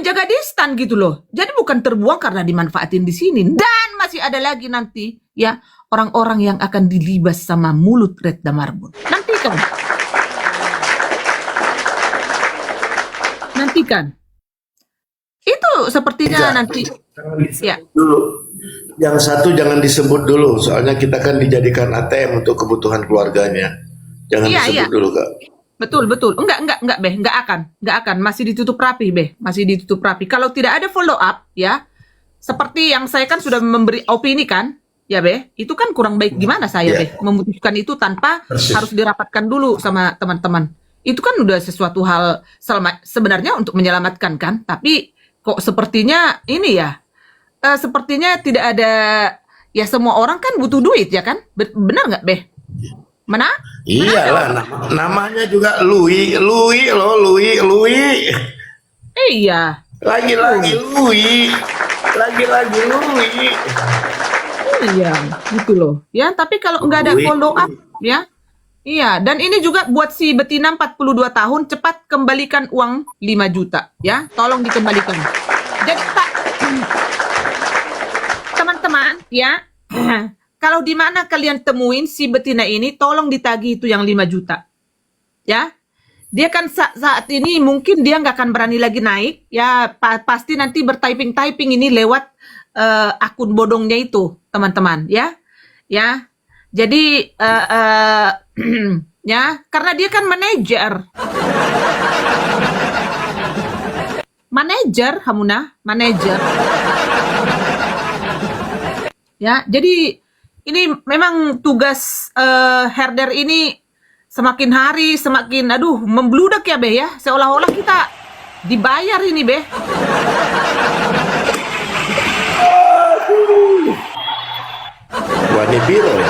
jaga distan gitu loh. Jadi bukan terbuang karena dimanfaatin di sini. Dan masih ada lagi nanti ya orang-orang yang akan dilibas sama mulut Retda Marbun. Nantikan. Itu sepertinya nanti. Ya. Dulu, yang satu jangan disebut dulu, soalnya kita kan dijadikan ATM untuk kebutuhan keluarganya. Jangan disebut dulu, Kak. Betul. Enggak, Beh, enggak akan. Masih ditutup rapi, Beh. Masih ditutup rapi. Kalau tidak ada follow up, ya, seperti yang saya kan sudah memberi opini kan, ya, Beh, itu kan kurang baik. Gimana saya, Beh, memutuskan itu tanpa harus dirapatkan dulu sama teman-teman. Itu kan udah sesuatu hal sebenarnya untuk menyelamatkan kan, tapi kok sepertinya ini ya, sepertinya tidak ada, ya semua orang kan butuh duit ya kan, benar nggak, Beh? Mana? Iyalah, namanya juga Lui. Iya. Lagi-lagi Lui. Iya, gitu loh. Ya, tapi kalau nggak ada follow up, ya. Iya, dan ini juga buat si betina 42 tahun, cepat kembalikan uang 5 juta, ya. Tolong dikembalikan. Jadi, Pak, teman-teman, ya. Kalau di mana kalian temuin si betina ini, tolong ditagih itu yang 5 juta. Ya. Dia kan saat ini mungkin dia nggak akan berani lagi naik. Ya, pasti nanti bertyping-typing ini lewat akun bodongnya itu, teman-teman, ya. Ya. Jadi ya, karena dia kan manajer Hamuna, manajer. Ya, jadi ini memang tugas herder ini semakin hari semakin membludak ya, Beh, ya. Seolah-olah kita dibayar ini, Beh. Wani Biro ya.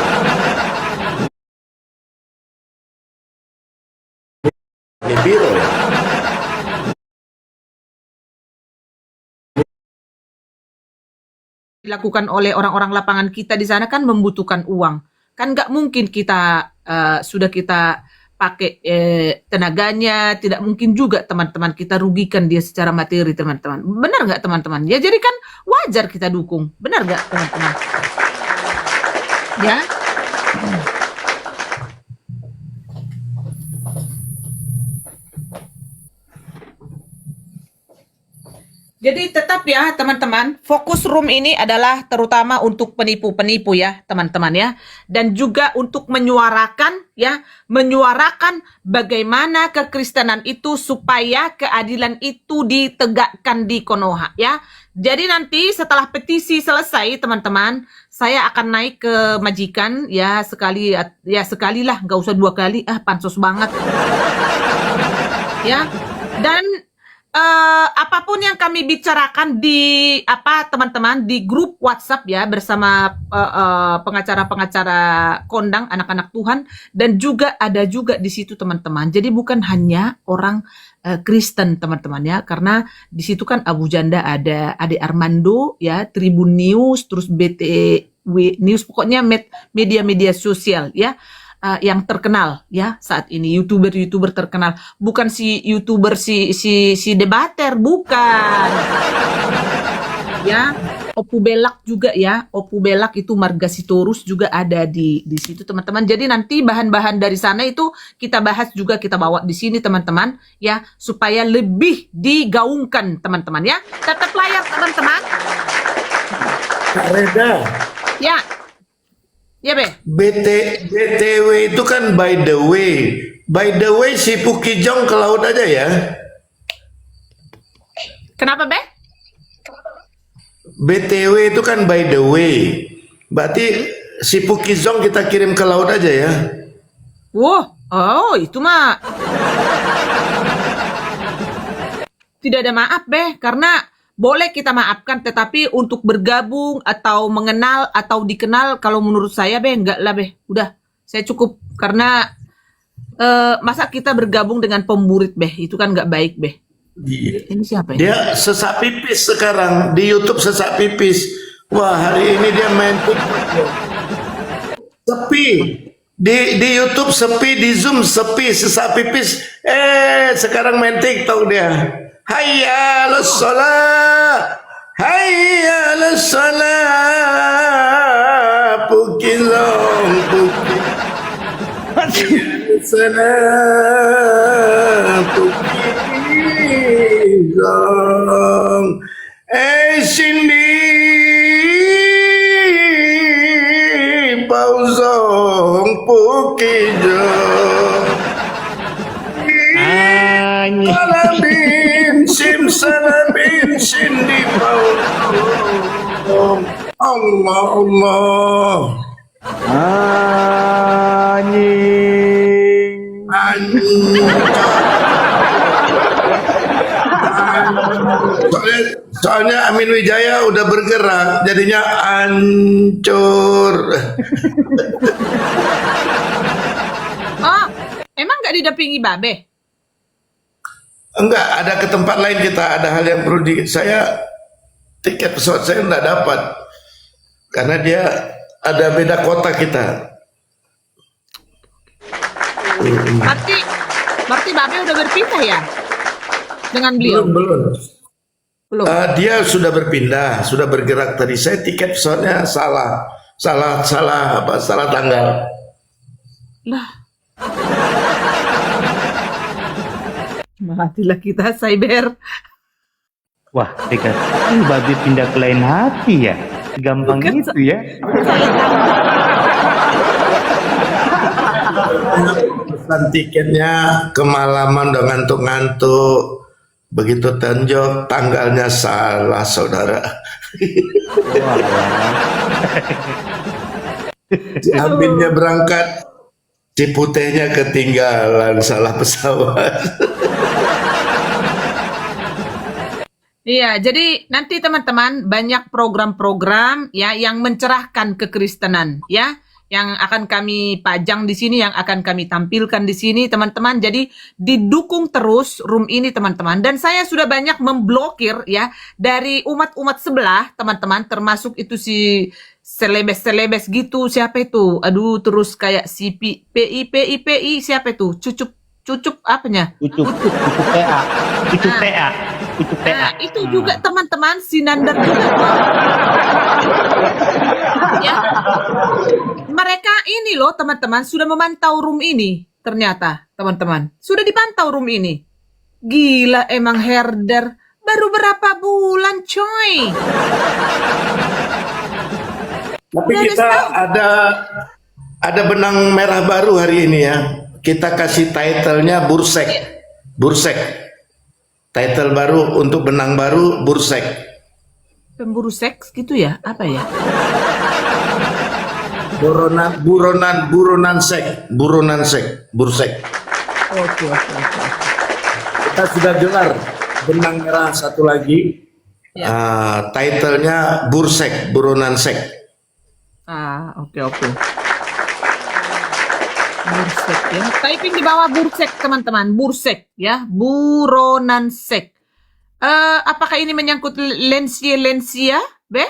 Dilakukan oleh orang-orang lapangan kita di sana kan membutuhkan uang. Kan nggak mungkin kita sudah kita pakai tenaganya, tidak mungkin juga teman-teman kita rugikan dia secara materi, teman-teman. Benar nggak, teman-teman? Ya jadi kan wajar kita dukung. Benar nggak, teman-teman? Ya. Jadi tetap ya teman-teman, fokus room ini adalah terutama untuk penipu-penipu ya teman-teman ya. Dan juga untuk menyuarakan bagaimana kekristenan itu supaya keadilan itu ditegakkan di Konoha ya. Jadi nanti setelah petisi selesai teman-teman, saya akan naik ke majikan ya sekalilah, nggak usah 2 kali, pansos banget. Ya. Dan apapun yang kami bicarakan di teman-teman di grup WhatsApp ya bersama pengacara-pengacara kondang anak-anak Tuhan, dan juga ada juga di situ teman-teman. Jadi bukan hanya orang Kristen teman-teman ya, karena di situ kan Abu Janda ada, Ade Armando ya, Tribun News, terus BTW News, pokoknya media-media sosial ya. Yang terkenal ya saat ini, youtuber terkenal, bukan si youtuber si debater, bukan ya. Opu Belak juga ya, Opu Belak itu Marga Sitorus juga ada di situ teman-teman. Jadi nanti bahan-bahan dari sana itu kita bahas juga, kita bawa di sini teman-teman ya, supaya lebih digaungkan teman-teman ya. Tetap layar teman-teman. Kak Reda. Ya. Ya, Be. BTW itu kan by the way. By the way si Pukijong ke laut aja ya. Kenapa, Be? BTW itu kan by the way. Berarti si Pukijong kita kirim ke laut aja ya. Wah, itu mah tidak ada maaf, Be, karena boleh kita maafkan, tetapi untuk bergabung atau mengenal atau dikenal, kalau menurut saya, Be, enggak lah, Be. Udah, saya cukup. Karena masa kita bergabung dengan pemburit, Be, itu kan enggak baik, Be. Iya. Ini siapa ya? Dia sesak pipis sekarang di YouTube, sesak pipis. Wah, hari ini dia main TikTok. Sepi. Di YouTube sepi, di Zoom sepi, sesak pipis. Sekarang main TikTok dia. Hayya 'alas shalah. Hayya 'alas shalah. Pukilong, salah, pukilong. Sini Pauzong Pukijo Salabin Sim Salabin Sindi Pauzong Allah Allah Anjing. Soalnya Amin Wijaya udah bergerak, jadinya hancur. Oh, emang nggak didampingi Babe? Enggak, ada ke tempat lain kita, ada hal yang perlu saya tiket pesawat saya enggak dapat karena dia ada beda kota kita. Berarti Babe udah berpindah ya dengan beliau? Belum. Belum. Dia sudah berpindah, sudah bergerak tadi. Saya tiket pesawatnya salah tanggal. Lah. Matilah kita cyber. Wah, dikasih Babe pindah ke lain hati ya. Gampang Bukan, itu ya. Pesan tiketnya kemalaman udah ngantuk-ngantuk. Begitu tonjok tanggalnya salah, saudara. Si Aminnya berangkat, si putihnya ketinggalan, salah pesawat. Iya, jadi nanti teman-teman banyak program-program ya yang mencerahkan kekristenan ya, yang akan kami pajang di sini, yang akan kami tampilkan di sini teman-teman. Jadi didukung terus room ini teman-teman. Dan saya sudah banyak memblokir ya dari umat-umat sebelah teman-teman, termasuk itu si selebes-selebes gitu, siapa itu? Aduh, terus kayak si PI siapa itu? Cucup apanya? Cucup PA. Cucup PA. Cucup PA. Nah, itu juga teman-teman sinandar juga. Ya. Mereka ini loh teman-teman sudah memantau room ini ternyata teman-teman. Sudah dipantau room ini. Gila emang herder. Baru berapa bulan coy. Tapi Udah kita ada benang merah baru hari ini ya. Kita kasih titlenya Bursek. Bursek. Title baru untuk benang baru Bursek. Pemburu seks gitu ya? Apa ya? Buronan sek, Bursek. Oke. Kita sudah gelar benang merah satu lagi. Ya. Titlenya Bursek, Buronan sek. Oke. Bursek ya. Typing di bawah Bursek teman-teman. Bursek ya. Buronan sek. Apakah ini menyangkut lensia, Be?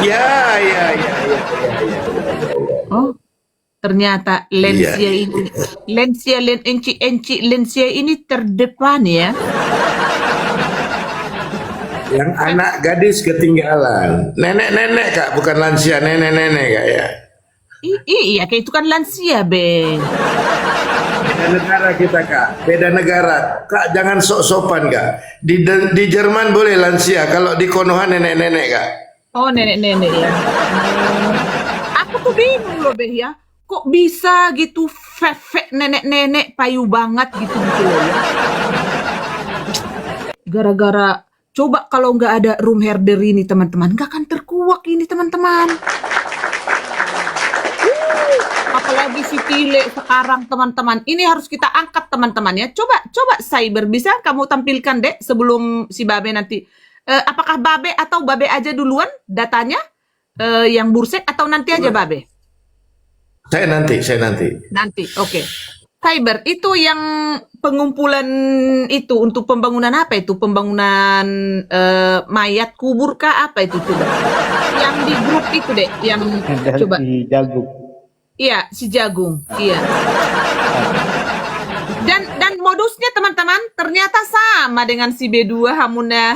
Ya. Oh, ternyata lensia ini, lensia ini terdepan ya. Yang anak gadis ketinggalan. Nenek-nenek Kak, bukan lansia, nenek-nenek Kak ya. Iya, kayak itu kan lansia, Be. Beda negara kita Kak, beda negara. Kak jangan sok-sopan Kak. Di Jerman boleh lansia, kalau di Konoha nenek-nenek Kak. Oh, nenek-nenek ya. Aku tuh bingung loh, Be ya. Kok bisa gitu fefek nenek-nenek payu banget gitu loh ya. Gara-gara coba kalau nggak ada room herder ini teman-teman, nggak akan terkuak ini teman-teman. Apalagi si Tile sekarang teman-teman. Ini harus kita angkat teman-teman ya. Coba Cyber bisa kamu tampilkan deh sebelum si Babe nanti. Apakah Babe atau Babe aja duluan datanya yang Bursek atau nanti aja Babe? Saya nanti. Nanti, oke. Cyber itu yang pengumpulan itu untuk pembangunan apa itu? Pembangunan mayat kubur kah apa itu coba? Yang di grup itu deh, yang coba. Dari Jagung. Iya, si Jagung. Iya. Dan modusnya teman-teman ternyata sama dengan si B2 Hamuna.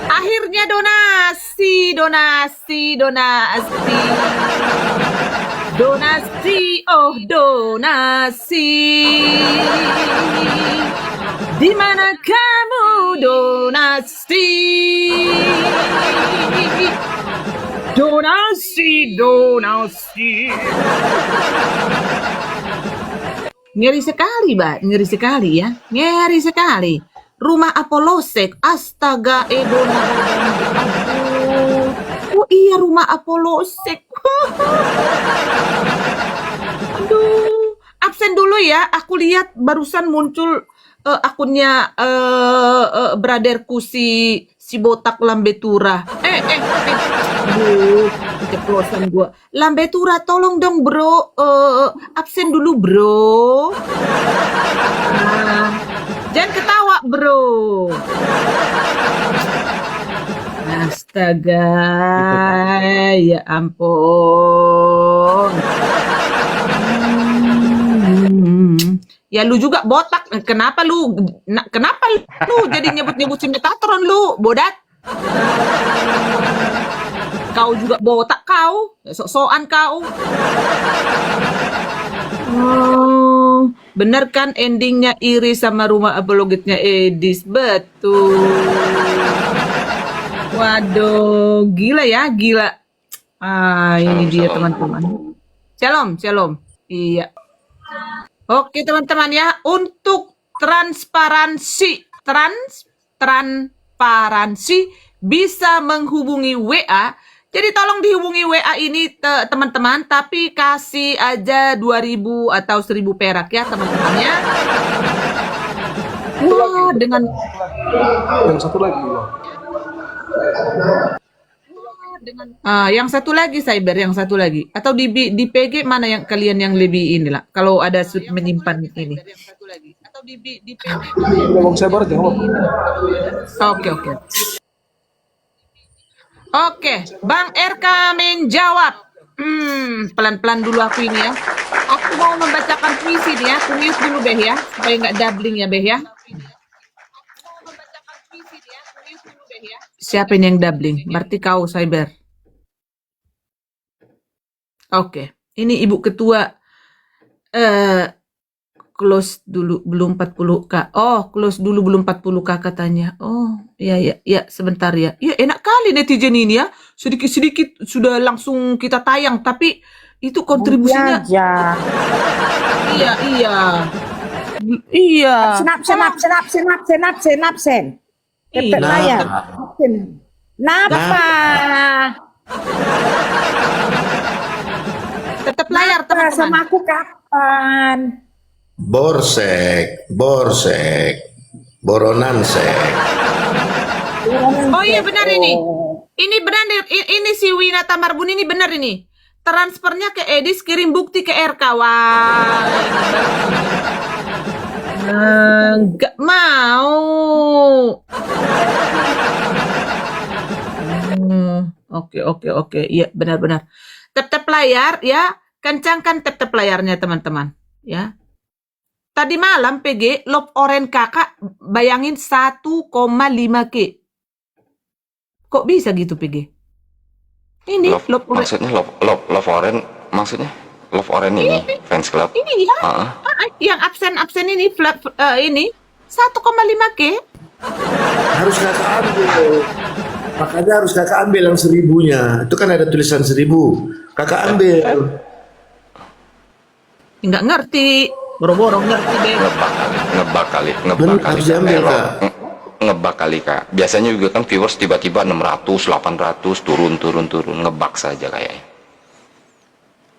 Akhirnya donasi. Donasi, oh donasi. Di mana kamu donasi? Donasi. Ngeri sekali, Mbak. Ngeri sekali ya. Ngeri sekali. Rumah Apolosek. Astaga, Edona. Oh iya, rumah Apolosek. Aduh. Absen dulu ya. Aku lihat barusan muncul akunnya braderku si botak Lambetura. Aduh, keceplosan gua. Lambetura, tolong dong bro, absen dulu bro. Jangan ketawa bro. Astaga, ya ampun. Ya lu juga botak. Kenapa lu jadi nyebut si Metatron lu, bodat? Kau juga botak kau, sok-sokan kau. Oh, bener kan endingnya iri sama rumah apologitnya Edis, betul. Waduh, gila ya, gila. Ini dia teman-teman. Shalom. Iya. Oke teman-teman ya, untuk transparansi bisa menghubungi WA. Jadi tolong dihubungi WA ini teman-teman, tapi kasih aja 2.000 atau 1.000 perak ya teman-teman ya. Wah, dengan yang satu lagi. yang satu lagi Cyber, yang satu lagi. Atau di PG mana yang kalian yang lebih inilah kalau ada menyimpan ini. Atau di PG. Bang Cyber jawab. Oke. Oke, Bang RK menjawab. Pelan-pelan dulu aku ini ya. Aku mau membacakan puisi nih ya. Aku mute dulu Beh ya, supaya nggak doubling ya Beh ya. Siapa ini yang doubling? Berarti kau Cyber. Oke, ini Ibu Ketua. Close dulu belum 40k. Oh, close dulu belum 40k katanya. Oh, ya sebentar ya. Ya enak kali netizen ini ya. Sedikit-sedikit sudah langsung kita tayang, tapi itu kontribusinya. Iya. Absen. Tepet layar. Napa? Tetap layar teman-teman. Sama aku kapan? Borsek, Boronansek. Oh iya benar ini. Ini benar ini si Winata Marbun ini benar ini. Transfernya ke Edis, kirim bukti ke RK. Wah. Enggak mau. Oke. Iya benar. Tap layar ya. Kencangkan tap layarnya teman-teman. Ya. Tadi malam PG love orange kakak bayangin 1,5K. Kok bisa gitu PG? Ini love orange. Maksudnya love orange maksudnya love orange ini fans club. Ini ya. Yang absen ini ini 1,5K. Harus kakak ambil. Makanya harus kakak ambil yang 1.000-nya. Itu kan ada tulisan 1.000. Kakak ambil. Nggak ngerti. Boro-boro ngerti deh. Ngebak kali harus diambil, Kak. Ngebak kali Kak. Biasanya juga kan viewers tiba-tiba 600, 800 turun ngebak saja kayaknya.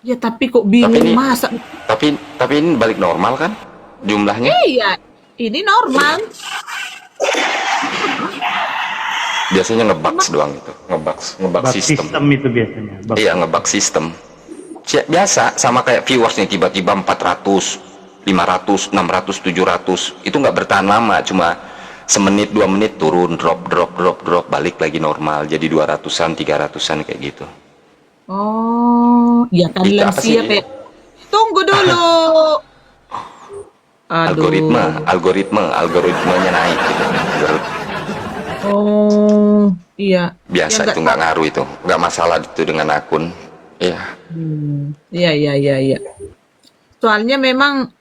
Ya tapi kok bingung masa. Tapi ini balik normal kan jumlahnya? Iya, ini normal. Biasanya ngebak doang itu, ngebak sistem itu biasanya. Iya, ngebak sistem. Biasa sama kayak viewers nih tiba-tiba 400, 500, 600, 700 itu nggak bertahan lama, cuma semenit 2 menit turun drop balik lagi normal jadi 200-an 300-an kayak gitu. Oh ya kan Itu apa sih? lansia Pe. Tunggu dulu. Aduh. Algoritmanya naik gitu. Oh, iya. Biasa Ya, itu nggak ngaruh itu, nggak masalah itu dengan akun. Iya. Iya. Soalnya memang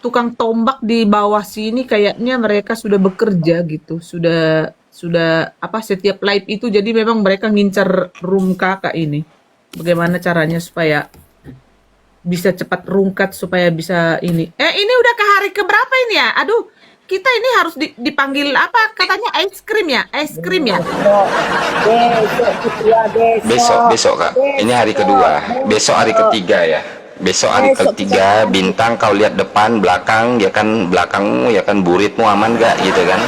tukang tombak di bawah sini kayaknya mereka sudah bekerja gitu. Sudah apa setiap live itu jadi memang mereka ngincar room kakak ini. Bagaimana caranya supaya bisa cepat rungkat supaya bisa ini. Ini udah ke hari keberapa ini ya? Aduh, kita ini harus dipanggil apa? Katanya es krim ya? Es krim ya? Besok Kak. Ini hari kedua. Besok hari ketiga ya. Besok hari ketiga, Bintang kau lihat depan, belakang, ya kan belakangmu, ya kan buritmu aman gak gitu kan?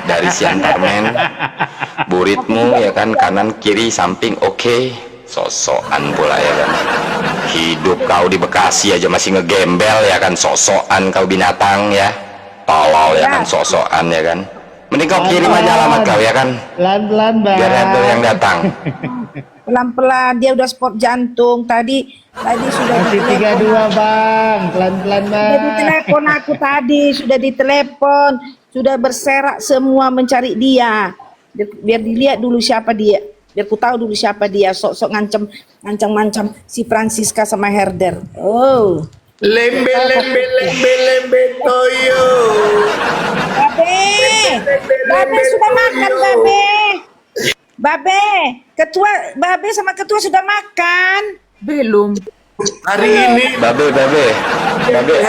Dari Siantarmen, buritmu ya kan kanan kiri samping oke. Sosokan pula ya kan. Hidup kau di Bekasi aja masih ngegembel ya kan, sosokan kau binatang ya. Tolol ya kan, sosokan ya kan. Mending kau kirim aja alamat kau ya kan. Pelan-pelan, Bang. Biar ada yang datang. Pelan-pelan, dia udah sport jantung. Tadi sudah Masih 32, Bang. Pelan-pelan, Bang. Sudah ditelepon aku tadi, sudah ditelepon, sudah berserak semua mencari dia. Biar dilihat dulu siapa dia. Biar ku tahu dulu siapa dia. Sok-sok ngancam si Francisca sama Herder. Oh. Lembe toyo. Babe sudah makan, Babe, Babe sama ketua sudah makan. Belum. Hari ini Babe,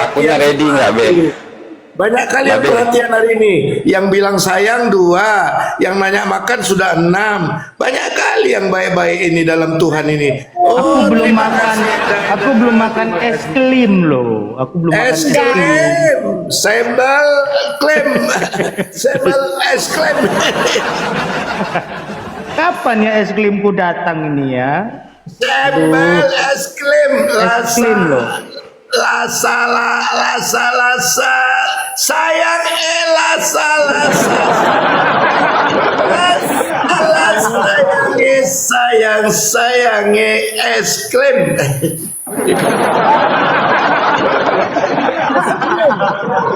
akunnya ready nggak, Be? banyak kali yang perhatian hari ini. Yang bilang sayang 2, yang nanya makan sudah 6. Banyak kali yang baik-baik ini dalam Tuhan ini. Aku belum terima makan, kasih. aku belum makan es krim loh. Aku belum makan Es es krim. krim, sambal klem, sambal es klem. Kapan ya es krimku datang ini ya? Sambal es klem, Es krim loh. lasa, sayang lasa, sayangi es krim.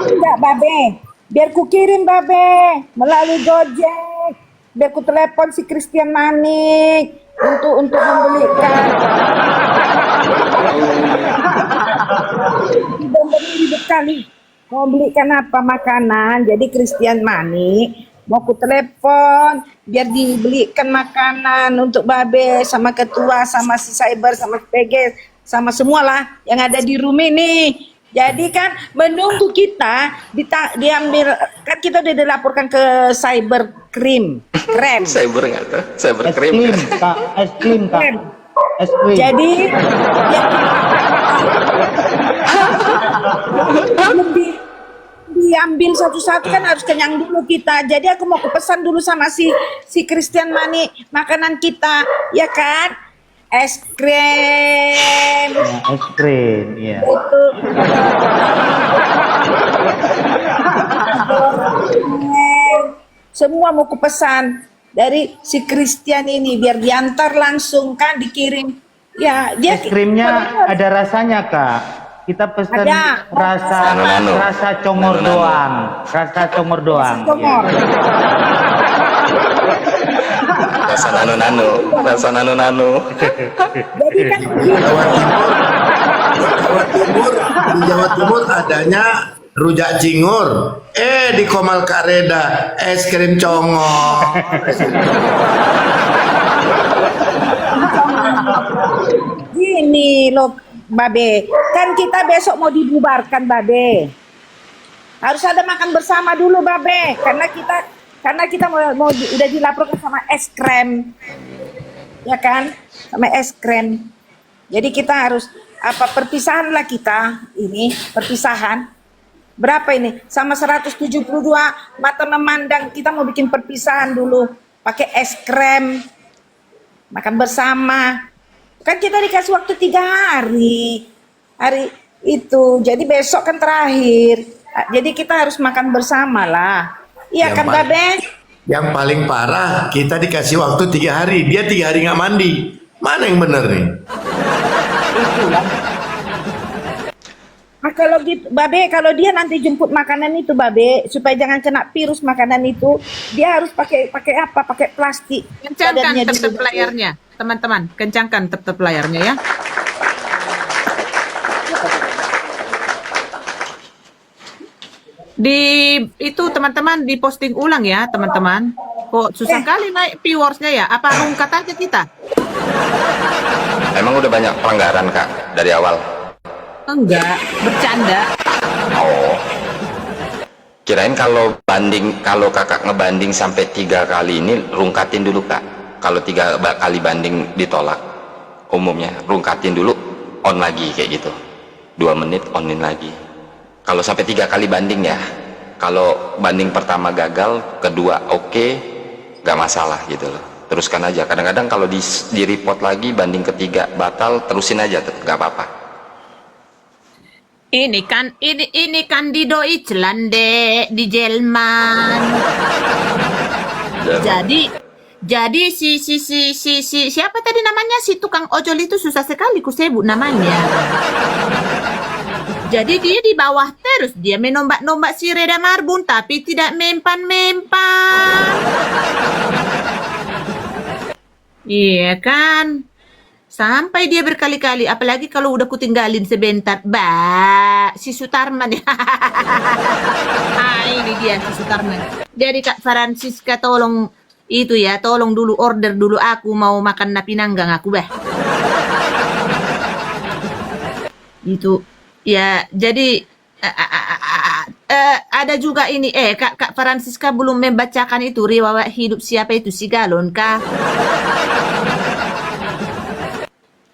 Enggak, Babe. Biar ku kirim, Babe, melalui Gojek. Biar ku telepon si Christian Manik untuk membelikan. Ribet kali. Mau belikan apa makanan? Jadi Christian Manik mau ku telepon biar dibelikan makanan untuk Babe sama ketua sama si Cyber sama PG sama semualah yang ada di rumah ini. Jadi kan menunggu kita diambil kan kita udah dilaporkan ke Cyber Krim. Cyber nggak tuh? Cyber Es krim. krim, Kak. Es krim, Kak. Krim. Es krim. Jadi belum diambil satu-satu kan harus kenyang dulu kita. Jadi aku mau pesan dulu sama si Christian Mani makanan kita, ya kan? Es krim. Ya, es krim, ya. Itu. Semua mau kupesan dari si Christian ini biar diantar langsung kan dikirim. Ya, dia Es krimnya ada rasanya, Kak. Kita pesan Ada. rasa congor doang. Rasa congor doang. Congor. Rasa nano. Jadi kan Di Jawa Timur adanya rujak cingur. Di Komal Kareda es krim congor. gini loh, Babe. Kan kita besok mau dibubarkan, Babe. Harus ada makan bersama dulu, Babe. Karena kita mau udah dilaporkan sama es krim. Ya kan? Sama es krim. Jadi kita harus perpisahan lah kita ini, perpisahan. Berapa ini? Sama 172 mata memandang kita mau bikin perpisahan dulu. Pakai es krim. Makan bersama. Kan kita dikasih waktu 3 hari. Hari itu. Jadi besok kan terakhir. Jadi kita harus makan bersama lah. Iya kan, Babe? Yang paling parah kita dikasih waktu 3 hari. Dia 3 hari nggak mandi. Mana yang bener nih? pulang. Ah, kalau gitu, Babe, kalau dia nanti jemput makanan itu, Babe, supaya jangan kena virus makanan itu, dia harus pakai apa? Pakai plastik. Kencangkan Badannya dulu, tep-tep Babe. layarnya, teman-teman. Kencangkan tep-tep layarnya ya. Di itu teman-teman diposting ulang ya, teman-teman. Kok susah kali naik viewersnya ya? Apa rungkat aja kita? Emang udah banyak pelanggaran kak dari awal? Enggak, bercanda. Oh, kirain kalau kakak ngebanding sampai 3 kali ini rungkatin dulu kak. Kalau 3 kali banding ditolak, umumnya rungkatin dulu, on lagi kayak gitu. 2 menit onin lagi. Kalau sampai 3 kali banding ya. Kalau banding pertama gagal, kedua oke, gak masalah gitu loh. Teruskan aja. Kadang-kadang kalau di report lagi banding ketiga batal, terusin aja, gak apa-apa. Ini kan di Deutschland deh, di Jerman. Jadi si siapa tadi namanya, si tukang ojol itu susah sekali ku sebut namanya. Jadi dia di bawah terus, dia menombak-nombak si Reda Marbun tapi tidak mempan-mempan. Iya kan? Sampai dia berkali-kali, apalagi kalau udah kutinggalin sebentar, si Sutarman ya. Ah, ini dia si Sutarman. Jadi Kak Francisca tolong itu ya, tolong dulu order dulu, aku mau makan napi nanggang aku Itu ya, jadi ada juga ini Kak Francisca belum membacakan itu riwayat hidup siapa itu, si Galon kah?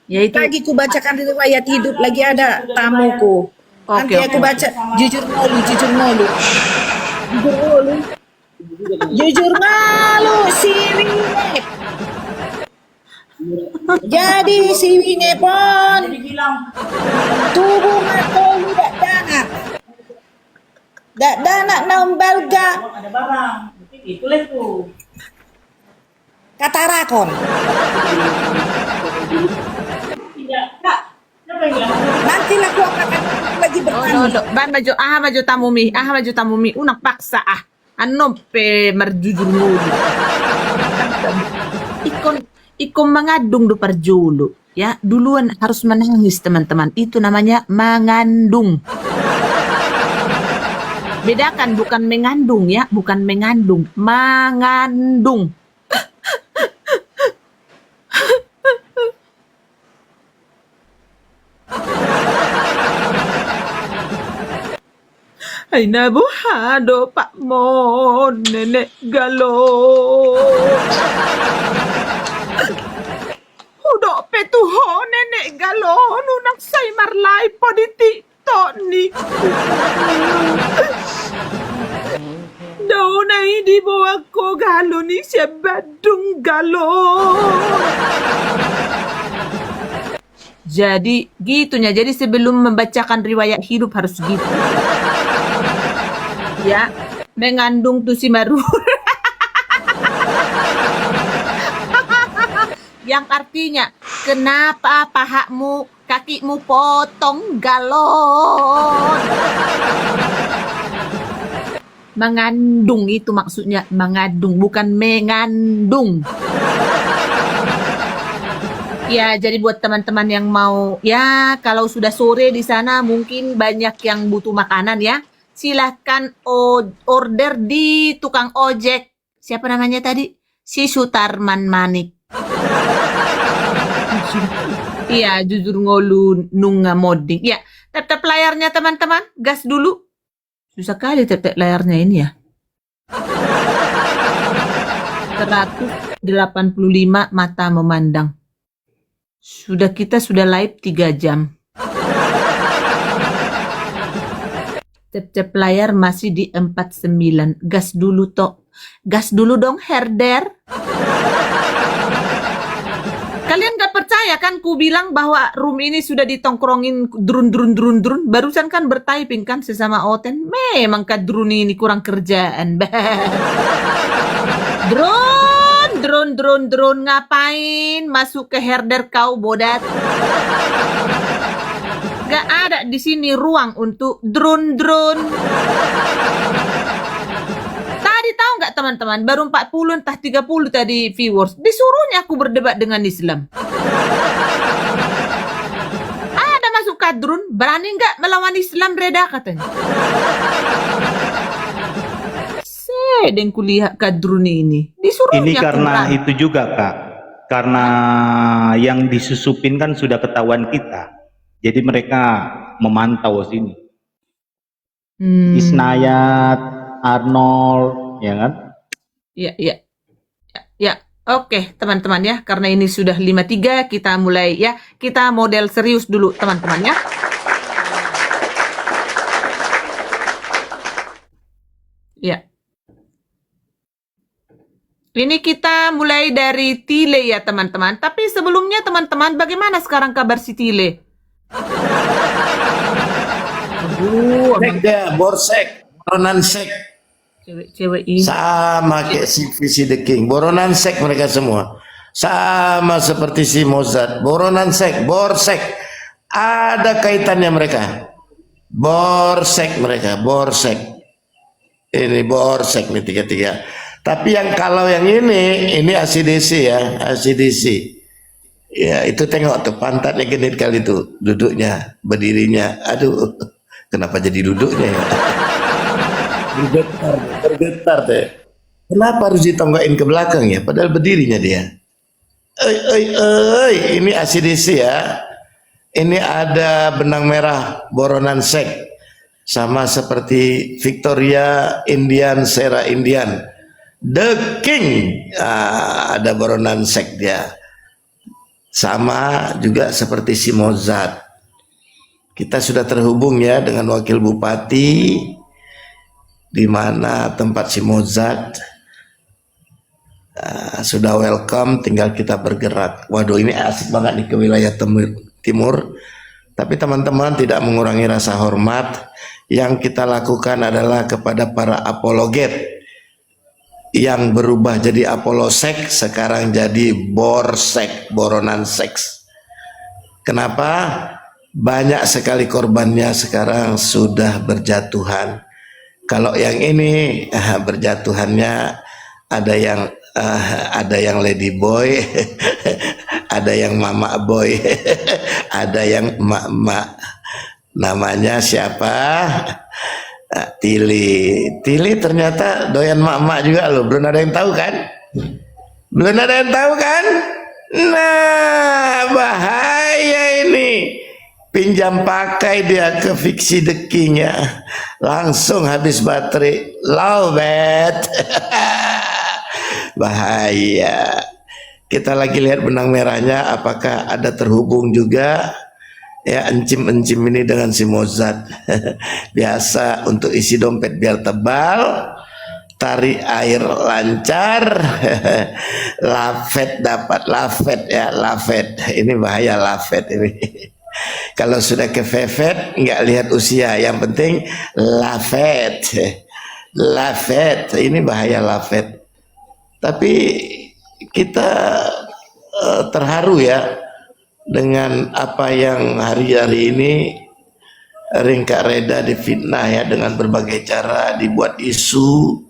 Yaitu Lagi ku bacakan riwayat hidup, lagi ada tamuku. Nanti aku baca jujur si Winep. Jadi si Winepon tubuh matolu dak danak naum balga kata rakon. Nanti aku akan lagi bertanya. ban maju tamumi unak paksa pe marjujur mulu. Ikon mengadung do parjulu ya, duluan harus menangis teman-teman, itu namanya mengandung. Bedakan, bukan mengandung ya, bukan mengandung, mengandung. Ay nabuhado Pak Mo, Nenek Galon. Udah petuho Nenek Galon, unang say marlay po di TikTok ni. Daw na hindi mo ako galon ni siya badung galon. Jadi gitunya, jadi sebelum membacakan riwayat hidup harus gitu. Ya, mengandung tuh si Maru. Yang artinya, kenapa pahamu, kakimu potong galon? Mengandung itu maksudnya, mengandung, bukan mengandung. Ya, jadi buat teman-teman yang mau, ya kalau sudah sore di sana mungkin banyak yang butuh makanan ya. Silahkan order di tukang ojek. Siapa namanya tadi? Si Sutarman Manik. Iya, jujur ngolu nunga modding. Ya, tap-tap layarnya teman-teman. Gas dulu. Susah kali tap-tap layarnya ini ya. 185 mata memandang. Kita sudah live 3 jam. Cep-cep layar masih di 49. Gas dulu toh. Gas dulu dong herder. Kalian gak percaya kan ku bilang bahwa room ini sudah ditongkrongin drun. Barusan kan bertyping kan sesama Oten. Memang kadrun ini kurang kerjaan. Drone ngapain masuk ke herder kau bodat? Gak ada di sini ruang untuk drone-drone. Tadi tahu nggak teman-teman, baru 40 entah 30 tadi viewers. Disuruhnya aku berdebat dengan Islam. Ada masuk kadrun, berani nggak melawan Islam Reda katanya. Sedeng kulihat kadrun ini. Disuruhnya Ini aku karena berani. itu juga Kak, karena yang disusupin kan sudah ketahuan kita, jadi mereka memantau sini. Isnayat, Arnold, ya kan? Ya, ya, ya, ya. Oke, teman-teman ya, karena ini sudah 53, kita mulai ya. Kita model serius dulu, teman-teman ya. Ya. Ini kita mulai dari Tile ya, teman-teman. Tapi sebelumnya, teman-teman, bagaimana sekarang kabar si Tile? Aduh, Sek dia, Borsek, Boronan Sek. cewek-cewek ini. Sama kayak si Visi the King, Boronan Sek mereka semua. Sama seperti si Mozart, Boronan Sek, Borsek. Ada kaitannya mereka. Borsek mereka, Borsek. Ini Borsek nih tiga-tiga. Tapi yang kalau yang ini ACDC ya, ACDC. Ya itu tengok tuh pantatnya genit kali tuh, duduknya, berdirinya. Aduh, kenapa jadi duduknya ya? Bergetar deh. Kenapa harus ditonggakin ke belakang ya? Padahal berdirinya dia. Ini ACDC ya. Ini ada benang merah Boronan Sek. Sama seperti Victoria Indian, Sera Indian. The King, ada Boronan Sek dia. Sama juga seperti si Mozart. Kita sudah terhubung ya dengan Wakil Bupati di mana tempat si Mozart. Sudah welcome, tinggal kita bergerak. Waduh, ini asik banget nih ke wilayah timur. Tapi teman-teman tidak mengurangi rasa hormat. Yang kita lakukan adalah kepada para apologet yang berubah jadi Apolosek, sekarang jadi Borsek, Boronan Seks. Kenapa? Banyak sekali korbannya sekarang sudah berjatuhan. Kalau yang ini berjatuhannya ada yang lady boy, ada yang mama boy, ada yang emak-emak. Namanya siapa? Tili. Tili ternyata doyan mak-mak juga loh. Belum ada yang tahu kan? Belum ada yang tahu kan? Nah, bahaya ini. Pinjam pakai dia ke Fiksi the King ya. Langsung habis baterai. Lowbat. Bahaya. Kita lagi lihat benang merahnya apakah ada terhubung juga. Ya, encim-encim ini dengan si Mozart. Biasa untuk isi dompet biar tebal, tarik air lancar, lafet dapat lafet ya, lafet. Ini bahaya lafet ini. Kalau sudah ke fefet nggak lihat usia, yang penting lafet. Lafet, ini bahaya lafet. Tapi kita terharu ya dengan apa yang hari-hari ini Ringka Reda difitnah ya, dengan berbagai cara dibuat isu,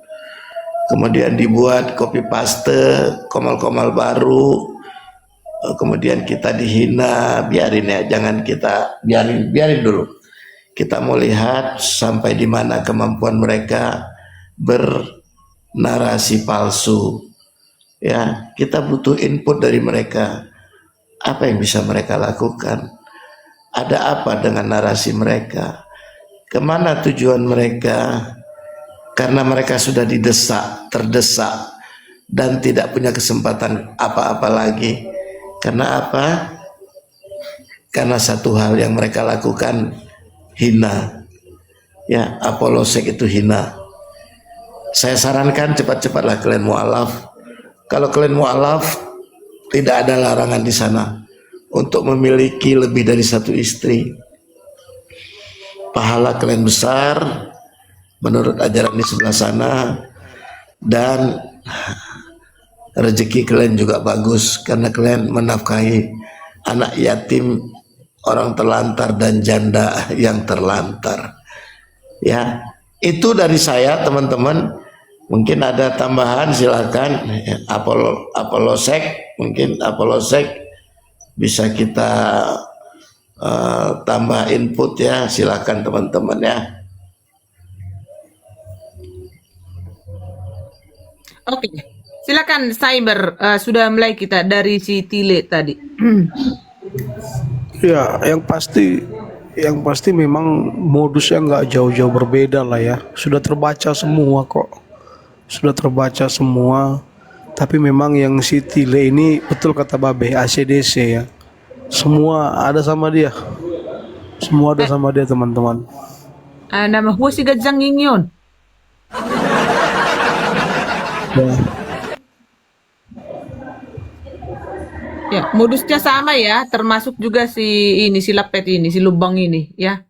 kemudian dibuat copy paste, komal-komal baru, kemudian kita dihina. Biarin ya, jangan kita biarin dulu. Kita mau lihat sampai di mana kemampuan mereka bernarasi palsu. Ya, kita butuh input dari mereka. Apa yang bisa mereka lakukan? Ada apa dengan narasi mereka? Kemana tujuan mereka? Karena mereka sudah terdesak, dan tidak punya kesempatan apa-apa lagi. Karena apa? Karena satu hal yang mereka lakukan hina. Ya, Apolosek itu hina. Saya sarankan cepat-cepatlah kalian mualaf. Kalau kalian mualaf, tidak ada larangan di sana untuk memiliki lebih dari satu istri. Pahala kalian besar menurut ajaran di sebelah sana, dan rezeki kalian juga bagus karena kalian menafkahi anak yatim orang terlantar dan janda yang terlantar. Ya, itu dari saya teman-teman. Mungkin ada tambahan, silakan. Apolosek, mungkin Apolosek bisa kita tambah input ya, silakan teman-teman ya. Oke, silakan Cyber. Sudah mulai kita dari si Tile tadi. Ya, yang pasti memang modusnya nggak jauh-jauh berbeda lah ya. Sudah terbaca semua kok. Sudah terbaca semua. Tapi memang yang si Tile ini betul kata Babe, ACDC ya. Semua ada sama dia. Semua ada sama dia teman-teman. Nama gue si Gajang Ingyon. Ya. Ya, modusnya sama ya, termasuk juga si Lapet ini, si Lubang ini ya.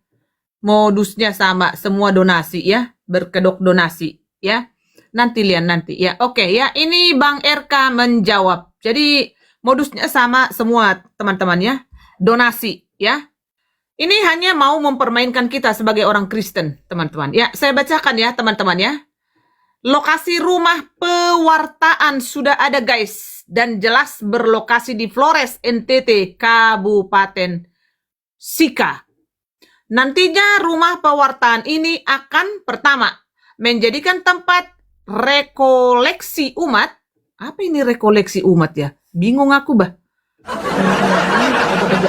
Modusnya sama, semua donasi ya, berkedok donasi ya. Nanti lihat nanti ya. Oke ya, ini Bang RK menjawab. Jadi modusnya sama semua teman-teman ya. Donasi ya. Ini hanya mau mempermainkan kita sebagai orang Kristen, teman-teman. Ya, saya bacakan ya, teman-teman ya. Lokasi rumah pewartaan sudah ada guys, dan jelas berlokasi di Flores, NTT, Kabupaten Sika. Nantinya rumah pewartaan ini akan pertama menjadikan tempat rekoleksi umat. Apa ini rekoleksi umat ya? Bingung aku bah.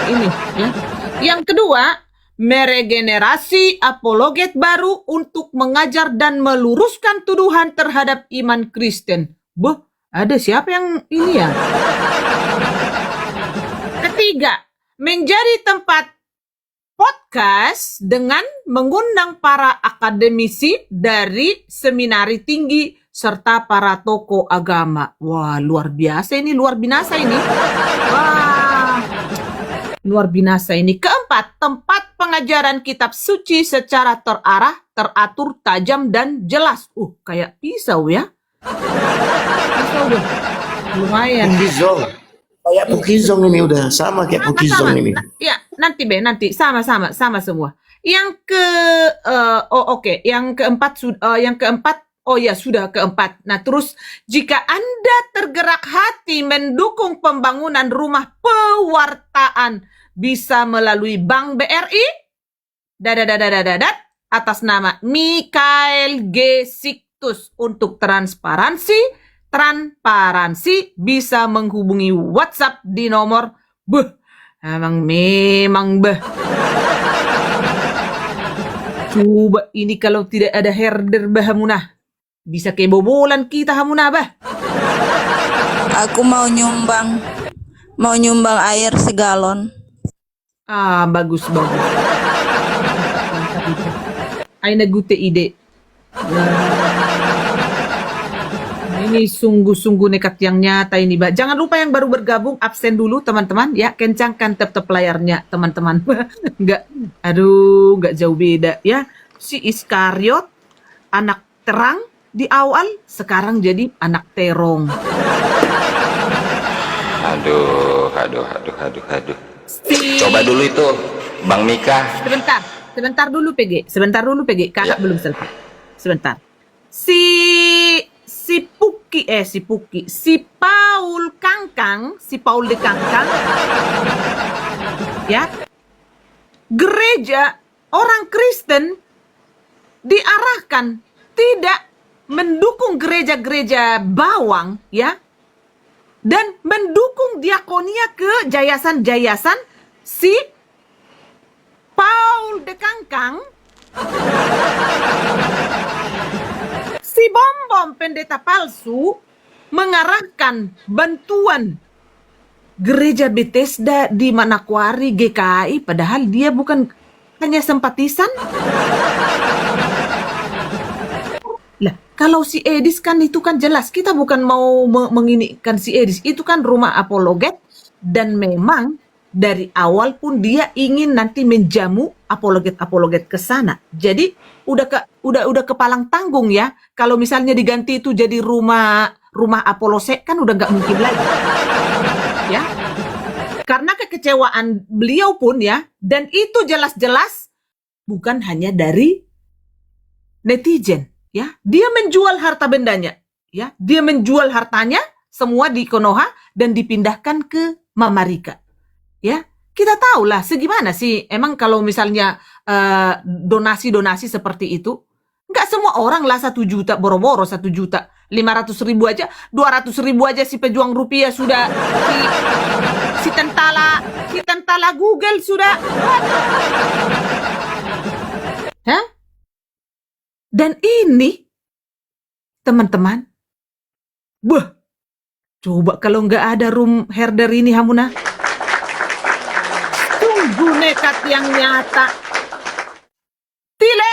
Ini ya. Yang kedua, meregenerasi apologet baru untuk mengajar dan meluruskan tuduhan terhadap iman Kristen. Boh, ada siapa yang ini ya? Ketiga, menjadi tempat podcast dengan mengundang para akademisi dari seminari tinggi serta para tokoh agama. Wah, luar biasa ini, luar binasa ini. Wah, luar binasa ini. Keempat, tempat pengajaran kitab suci secara terarah, teratur, tajam, dan jelas. Kayak pisau ya. Pisau deh. Lumayan. Pukizong. Kayak Pukizong ini udah sama kayak Pukizong ini. Ya, nanti nanti sama semua. Yang sudah keempat. Nah, terus jika Anda tergerak hati mendukung pembangunan rumah pewartaan bisa melalui Bank BRI atas nama Mikael G. Siktus untuk transparansi bisa menghubungi WhatsApp di nomor memang coba ini kalau tidak ada herder Hamunah bisa kebobolan kita Hamunah Aku mau nyumbang air segalon. Bagus Aina gute ide. Ini sungguh-sungguh nekat yang nyata ini, Mbak. Jangan lupa yang baru bergabung, absen dulu, teman-teman. Ya, kencangkan tep-tep layarnya, teman-teman. Nggak jauh beda, ya. Si Iskariot, anak terang di awal, sekarang jadi anak terong. Aduh. Coba dulu itu, Bang Mika. Sebentar dulu PG. Kakak belum selesai. Sebentar. Si Paul de Kangkang, ya, gereja orang Kristen diarahkan tidak mendukung gereja-gereja bawang, ya, dan mendukung diakonia ke yayasan-yayasan si Paul de Kangkang. Si Bom pendeta palsu mengarahkan bantuan gereja Bethesda di Manokwari GKI, padahal dia bukan hanya simpatisan. Lah, kalau si Edis kan itu kan jelas kita bukan mau menginikan si Edis, itu kan rumah apologet dan memang dari awal pun dia ingin nanti menjamu apologet ke sana. Jadi udah kepalang tanggung ya. Kalau misalnya diganti itu jadi rumah Apolosek kan udah nggak mungkin lagi. Ya. Karena kekecewaan beliau pun ya, dan itu jelas-jelas bukan hanya dari netizen, ya. Dia menjual harta bendanya, ya. Dia menjual hartanya semua di Konoha dan dipindahkan ke Mamarika, ya. Kita tahulah segimana sih emang kalau misalnya donasi-donasi seperti itu. Nggak semua orang lah 1 juta, boro-boro 1 juta, 500.000 aja, 200.000 aja si pejuang rupiah sudah, si tentala Google sudah. Hah? Dan ini, teman-teman, coba kalau nggak ada room herder ini, Hamuna, sungguh nekat yang nyata. Tile.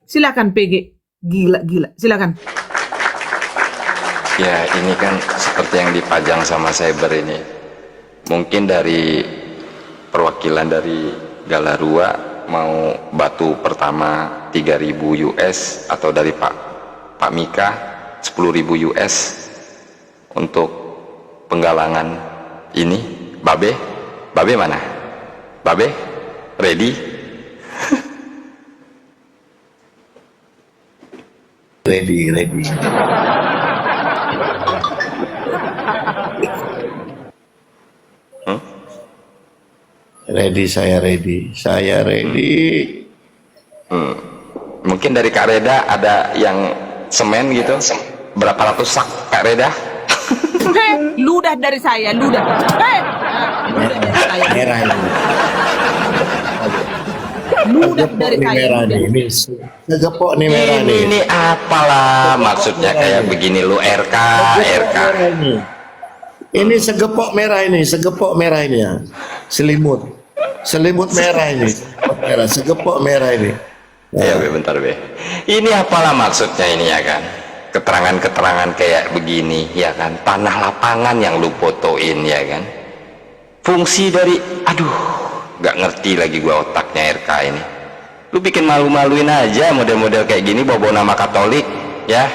Silakan PG, gila, silakan. Ya, ini kan seperti yang dipajang sama Cyber ini. Mungkin dari perwakilan dari Galarua mau batu pertama 3.000 US atau dari Pak Mika 10.000 US untuk penggalangan ini. Babe mana? Babe ready? Ready. Ready, saya ready. Mungkin dari Kak Reda ada yang semen gitu, berapa ratus sak Kak Reda? Ludah dari saya, ludah. Ludah dari saya. Merah ini. Ludah dari saya. Merah nih. Ini segepok nih merah nih. Ini apalah maksudnya kayak begini lu RK. Merah ini. Ini segepok merah ini ya. Selimut merah ini. Segepok merah ini. Ya, bentar, Be. Ini apalah maksudnya ini ya kan? Keterangan-keterangan kayak begini ya kan? Tanah lapangan yang lu fotoin ya kan? Fungsi dari, nggak ngerti lagi gua otaknya RK ini. Lu bikin malu-maluin aja model-model kayak gini bawa nama Katolik, ya.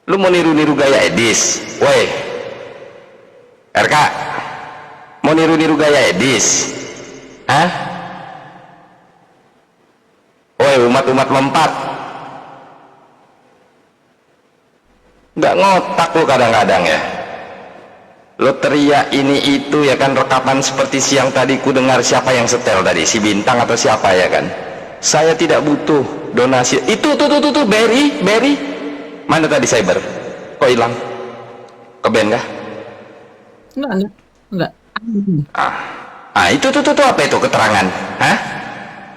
Lu mau niru-niru gaya Edis, woi. RK, mau niru-niru gaya Edis, hah? Woi, umat-umat lompat. Nggak ngotak lu kadang-kadang ya. Lo teriak ini itu ya kan, rekaman seperti siang tadi ku dengar siapa yang setel tadi, si Bintang atau siapa ya kan. Saya tidak butuh donasi. Itu tuh Berry. Mana tadi Cyber? Kok hilang? Keben kah? Enggak. Itu tuh apa itu keterangan? Hah?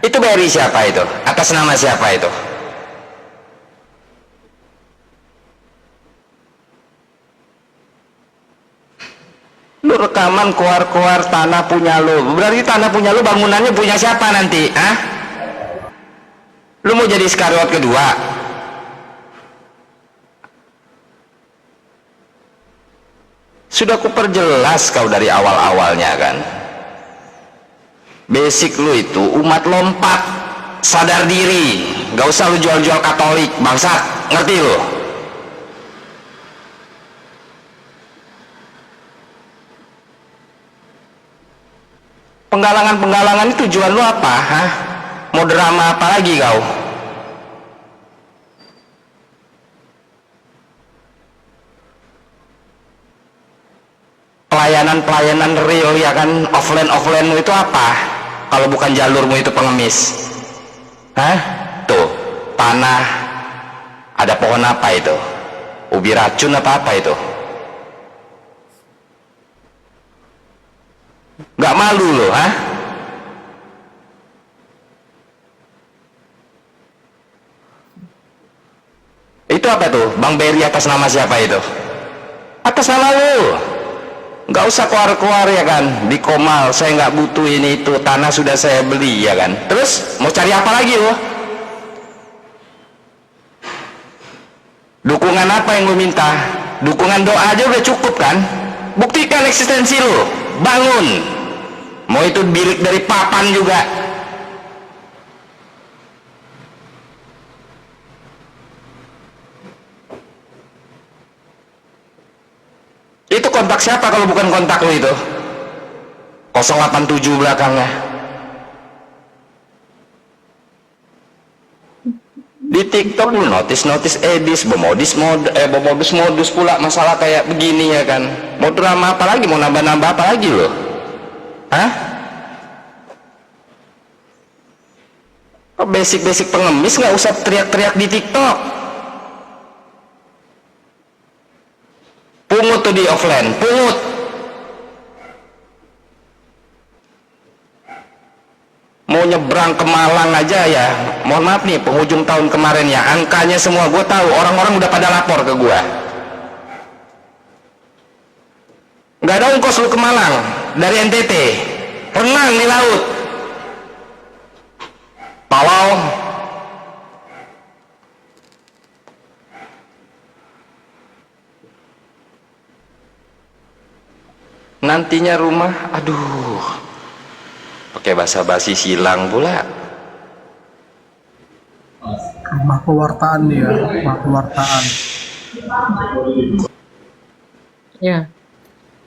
Itu Berry siapa itu? Atas nama siapa itu? Lu rekaman keluar tanah punya lu, berarti tanah punya lu, bangunannya punya siapa nanti? Lu mau jadi Iskariot kedua? Sudah kuperjelas kau dari awal-awalnya kan. Basic lu itu umat lompat, sadar diri, gak usah lu jual-jual Katolik, bangsat, ngerti lu? Penggalangan itu tujuan lu apa? Hah? Mau drama apa lagi kau? Pelayanan real ya kan, offline itu apa? Kalau bukan jalurmu itu pengemis. Hah? Tuh, tanah, ada pohon apa itu? Ubi racun apa itu? Nggak malu loh, hah? Itu apa tuh? Bang Berry atas nama siapa itu? Atas nama lu. Nggak usah keluar-keluar ya kan, di Komal saya nggak butuh ini itu, tanah sudah saya beli ya kan. Terus mau cari apa lagi lo? Dukungan apa yang lo minta? Dukungan doa aja udah cukup kan? Buktikan eksistensi lo, bangun. Mau itu birik dari papan juga. kontak siapa kalau bukan kontak lu itu? 087 belakangnya. Di TikTok lu notis edis, modus pula masalah kayak begini ya kan. Mau drama apa lagi, mau nambah-nambah apa lagi lo? Hah? Basic pengemis nggak usah teriak-teriak di TikTok. Pungut tuh di offline, pungut. Mau nyebrang ke Malang aja ya, mohon maaf nih, penghujung tahun kemarin ya, angkanya semua gue tahu, orang-orang udah pada lapor ke gue. Nggak ada ongkos lu ke Malang dari NTT, renang di laut, tolol. Nantinya rumah, aduh, pakai basa-basi silang pula. Rumah pewartaan ya, rumah pewartaan. Ya.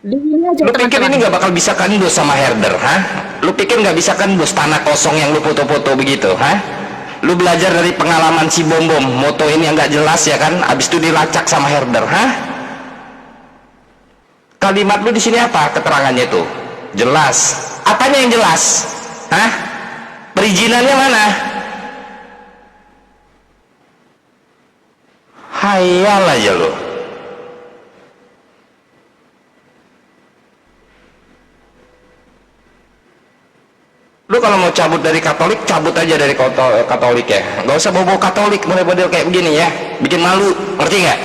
Lu pikir ini nggak bakal bisa kandus sama herder, ha? Lu pikir nggak bisa kandus tanah kosong yang lu foto-foto begitu, ha? Lu belajar dari pengalaman si Bom moto ini yang nggak jelas ya kan? Abis itu dilacak sama herder, ha? Kalimat lu di sini apa keterangannya itu? Jelas. Apanya yang jelas? Hah? Perizinannya mana? Hayal aja lu. Lu kalau mau cabut dari Katolik, cabut aja dari Katolik ya. Gak usah bawa Katolik model-model kayak begini ya. Bikin malu, ngerti nggak?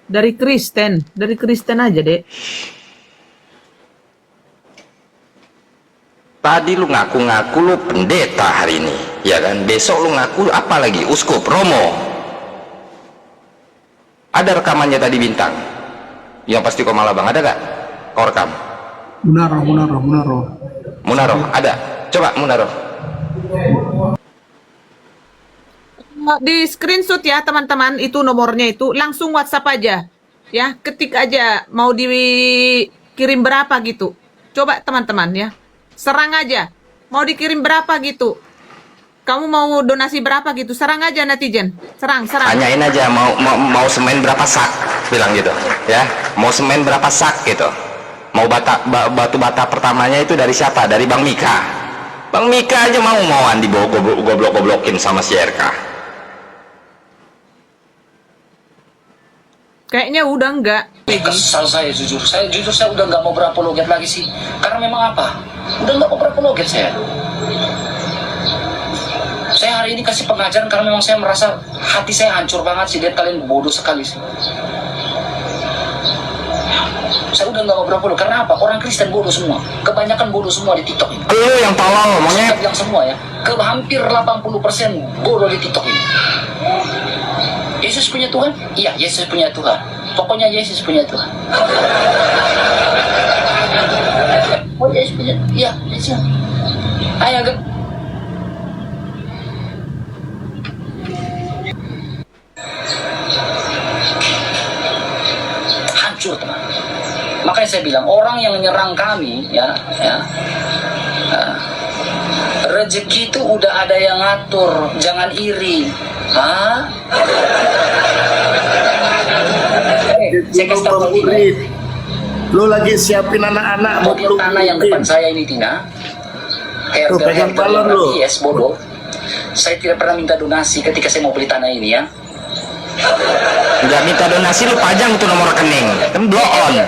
Dari Kristen aja, Dek. Tadi lu ngaku-ngaku lu pendeta hari ini, ya kan? Besok lu ngaku apa lagi? Uskup, Romo. Ada rekamannya tadi Bintang. Yang pasti kau malah bang, ada gak? Kau rekam? Munaro, ada. Coba Munaro. Di screenshot ya teman-teman, itu nomornya itu langsung WhatsApp aja ya, ketik aja mau dikirim berapa gitu, coba teman-teman ya, serang aja mau dikirim berapa gitu, kamu mau donasi berapa gitu, serang aja netizen, serang. Tanyain aja mau semen berapa sak, bilang gitu ya, mau semen berapa sak gitu, mau batu bata pertamanya itu dari siapa, dari Bang Mika aja mau-mauan goblok-goblokin sama si RK. Kayaknya udah enggak. Kesal saya jujur saya udah nggak mau berapologet lagi sih, karena memang apa, udah nggak mau berapologet saya hari ini kasih pengajaran karena memang saya merasa hati saya hancur banget sih, lihat kalian bodoh sekali sih. Saya udah nggak mau berapologet karena apa, orang Kristen bodoh semua, kebanyakan bodoh semua di TikTok ini. Lu yang tolol ngomongnya. Yang semua ya, hampir 80% bodoh di TikTok ini. Yesus punya Tuhan? Iya, Yesus punya Tuhan. Pokoknya Yesus punya Tuhan. Oh, Yesus punya. Iya, Yesus. Ayo, agak. Hancur, teman. Makanya saya bilang, orang yang menyerang kami, rezeki itu udah ada yang ngatur, jangan iri. Hah? Saya kasih tahu ini. Lu lagi siapin anak-anak mobil tanah yang depan saya ini, Tina. Tuh, pegang balon lu. Yes, bodoh. Saya tidak pernah minta donasi ketika saya mau beli tanah ini ya. Nggak minta donasi, lu pajang tuh nomor rekening, kan blow on.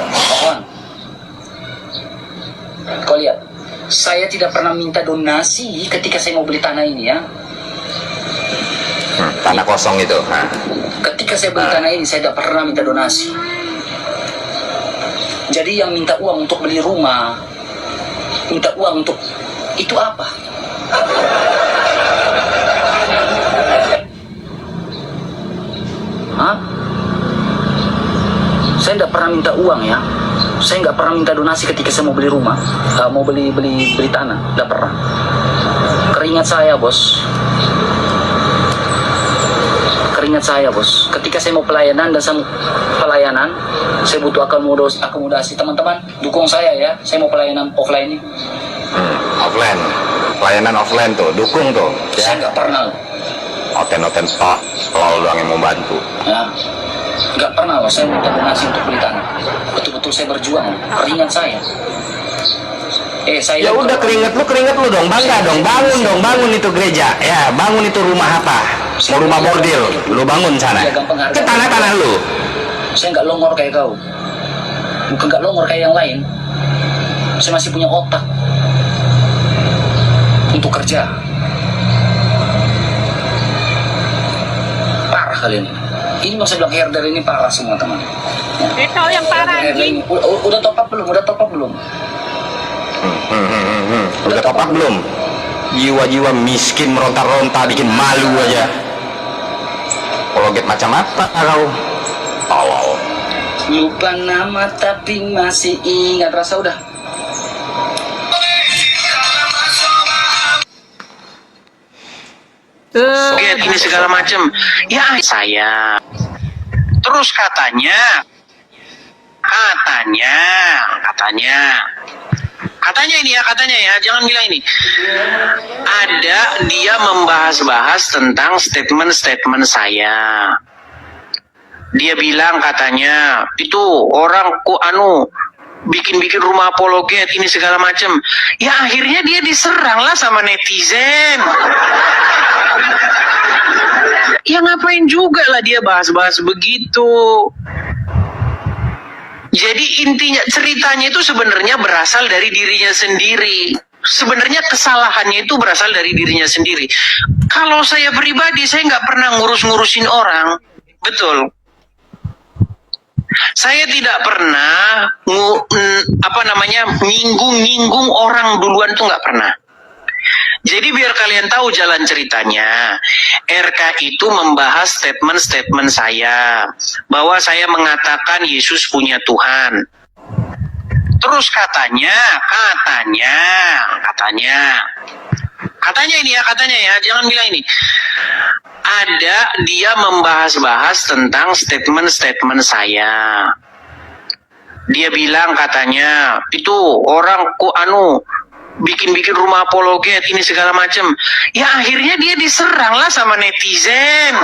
Kau lihat, saya tidak pernah minta donasi ketika saya mau beli tanah ini ya. Tanah kosong itu. Ketika saya beli tanah ini, saya tidak pernah minta donasi. Jadi yang minta uang untuk beli rumah, minta uang untuk itu apa? Hah? Saya tidak pernah minta uang ya. Saya nggak pernah minta donasi ketika saya mau beli rumah, mau beli tanah, tidak pernah. Keringat saya, bos. Teringat saya bos, ketika saya mau pelayanan dan saya butuh akomodasi teman-teman, dukung saya ya. Saya mau pelayanan offline ini. Offline, pelayanan offline tuh, dukung tuh. Saya nggak pernah, Oten-oten tok, kalau lu yang mau bantu. ya, nggak pernah loh saya minta donasi untuk beli tanah. Betul-betul saya berjuang, keringat saya. Saya Ya udah keringet lu dong, bangga dong, bangun itu gereja, ya bangun itu rumah apa? Mau rumah bordil, lu bangun sana. Ke tanah-tanah lu. Saya nggak longor kayak kau, bukan nggak longor kayak yang lain. Saya masih punya otak untuk kerja. Parah kalian ini. Ini mau saya bilang herder ini parah semua teman. Ya. Kau yang parah anjing. Udah top up belum? Udah top up belum? Udah top up belum? Jiwa-jiwa miskin meronta-ronta bikin malu aja. Apologet macam apa kau? Tolol. Lupa nama tapi masih ingat rasa udah. Lihat ini segala macam. Ya saya. Terus katanya ini ya, jangan bilang ini. Ada dia membahas-bahas tentang statement saya. Dia bilang katanya itu orang bikin rumah apologet ini segala macam. Ya akhirnya dia diserang lah sama netizen. Ya ngapain juga lah dia bahas-bahas begitu. Jadi intinya ceritanya itu sebenarnya berasal dari dirinya sendiri. Sebenarnya kesalahannya itu berasal dari dirinya sendiri. Kalau saya pribadi, saya nggak pernah ngurus-ngurusin orang. Betul. Saya tidak pernah nyinggung orang duluan tuh nggak pernah. Jadi biar kalian tahu jalan ceritanya, RK itu membahas statement saya bahwa saya mengatakan Yesus punya Tuhan. Terus katanya ini ya, jangan bilang ini. Ada dia membahas-bahas tentang statement saya. Dia bilang katanya itu orang bikin rumah apologet ini segala macam. Ya akhirnya dia diserang lah sama netizen.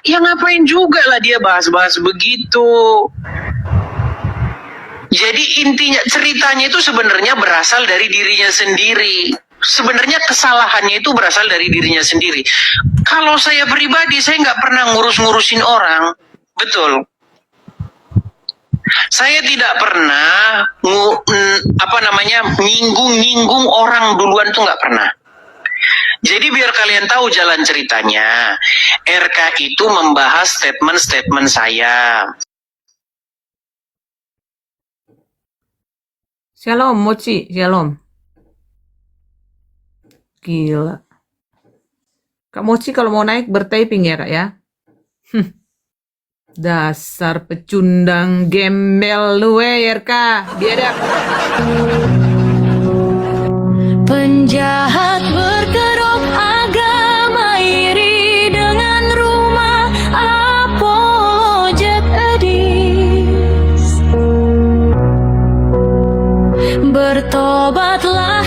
Ya ngapain juga lah dia bahas-bahas begitu. Jadi intinya ceritanya itu sebenarnya berasal dari dirinya sendiri. Sebenarnya kesalahannya itu berasal dari dirinya sendiri. Kalau saya pribadi, saya nggak pernah ngurus-ngurusin orang. Betul. Saya tidak pernah nyinggung orang duluan tuh nggak pernah. Jadi biar kalian tahu jalan ceritanya, RK itu membahas statement saya. Shalom, Mochi. Shalom. Gila. Kak Mochi kalau mau naik bertyping ya, Kak ya. Dasar pecundang gembel lu RK. Biadab. Penjahat berkerok agama iri dengan rumah apologet edis. Bertobatlah